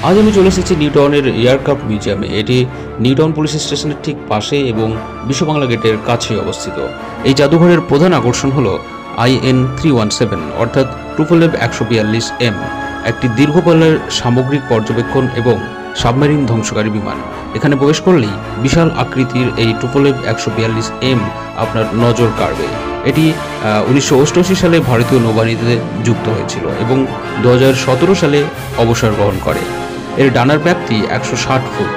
আজ আমি চলে এসেছি নিউটাউনের এয়ারক্রাফট মিউজিয়ামে। এটি নিউটাউন পুলিশ স্টেশনের ঠিক পাশে এবং বিশ্ববাংলা গেটের কাছে অবস্থিত। এই জাদুঘরের প্রধান আকর্ষণ হলো IN-317 অর্থাৎ টুপোলেভ 142M, একটি দীর্ঘপাল্লার সামগ্রিক পর্যবেক্ষণ এবং সাবমেরিন ধ্বংসকারী বিমান। এখানে প্রবেশ করলেই বিশাল আকৃতির এই টুপোলেভ 142M আপনার নজর কাড়বে। এটি 1988 সালে ভারতীয় নৌবাহিনীতে যুক্ত হয়েছিল এবং 2017 সালে অবসর গ্রহণ করে। এর ডানার ব্যাপ্তি 160 ফুট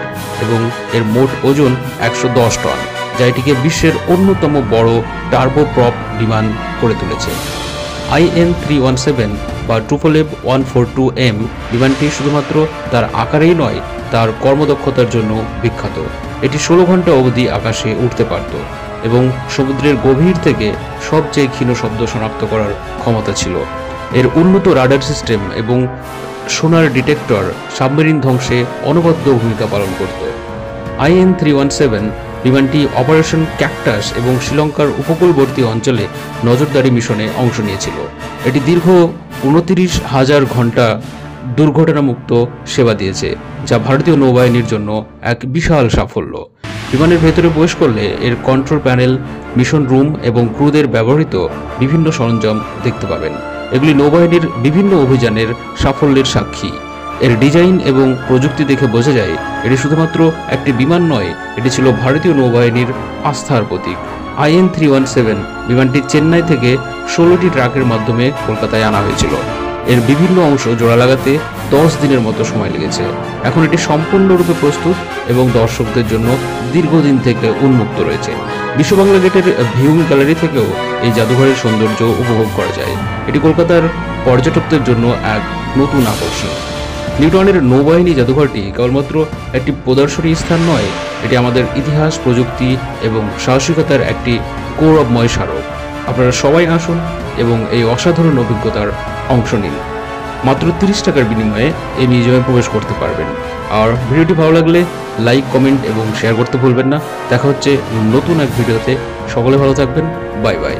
এবং এর মোট ওজন 110 টন, যা এটিকে বিশ্বের অন্যতম বড় টার্বোপ্রপ বিমান করে তুলেছে। IN-317 বা টুপোলেভ 142M বিমানটি শুধুমাত্র তার আকারেই নয়, তার কর্মদক্ষতার জন্য বিখ্যাত। এটি 16 ঘন্টা অবধি আকাশে উঠতে পারত এবং সমুদ্রের গভীর থেকে সবচেয়ে ক্ষীণ শব্দ শনাক্ত করার ক্ষমতা ছিল। এর উন্নত রাডার সিস্টেম এবং সোনার ডিটেক্টর সাবমেরিন ধ্বংসে অনবদ্য ভূমিকা পালন করত। IN-317 বিমানটি অপারেশন ক্যাকটাস এবং শ্রীলঙ্কার উপকূলবর্তী অঞ্চলে নজরদারি মিশনে অংশ নিয়েছিল। এটি দীর্ঘ 29,000 ঘন্টা দুর্ঘটনামুক্ত সেবা দিয়েছে, যা ভারতীয় নৌবাহিনীর জন্য এক বিশাল সাফল্য। বিমানের ভেতরে প্রবেশ করলে এর কন্ট্রোল প্যানেল, মিশন রুম এবং ক্রুদের ব্যবহৃত বিভিন্ন সরঞ্জাম দেখতে পাবেন। এগুলি নৌবাহিনীর বিভিন্ন অভিযানের সাফল্যের সাক্ষী। এর ডিজাইন এবং প্রযুক্তি দেখে বোঝা যায় এটি শুধুমাত্র একটি বিমান নয়, এটি ছিল ভারতীয় নৌবাহিনীর আস্থার প্রতীক। IN-317 বিমানটি চেন্নাই থেকে 16টি ট্রাকের মাধ্যমে কলকাতায় আনা হয়েছিল। এর বিভিন্ন অংশ জোড়া লাগাতে 10 দিনের মতো সময় লেগেছে। এখন এটি সম্পূর্ণরূপে প্রস্তুত এবং দর্শকদের জন্য দীর্ঘদিন থেকে উন্মুক্ত রয়েছে। বিশ্ববাংলা গেটের ভিউইং গ্যালারি থেকেও এই জাদুঘরের সৌন্দর্য উপভোগ করা যায়। এটি কলকাতার পর্যটকদের জন্য এক নতুন আকর্ষণ। নিউটাউনের নৌবাহিনী জাদুঘরটি কেবলমাত্র একটি প্রদর্শনী স্থান নয়, এটি আমাদের ইতিহাস, প্রযুক্তি এবং সাহসিকতার একটি গৌরবময় স্মারক। আপনারা সবাই আসুন এবং এই অসাধারণ অভিজ্ঞতার অংশ নিন। মাত্র 30 টাকার বিনিময়ে এই মিউজিয়ামে প্রবেশ করতে পারবেন। আর ভিডিওটি ভালো লাগলে লাইক, কমেন্ট এবং শেয়ার করতে ভুলবেন না। দেখা হচ্ছে নতুন এক ভিডিওতে। সকলে ভালো থাকবেন। Bye bye.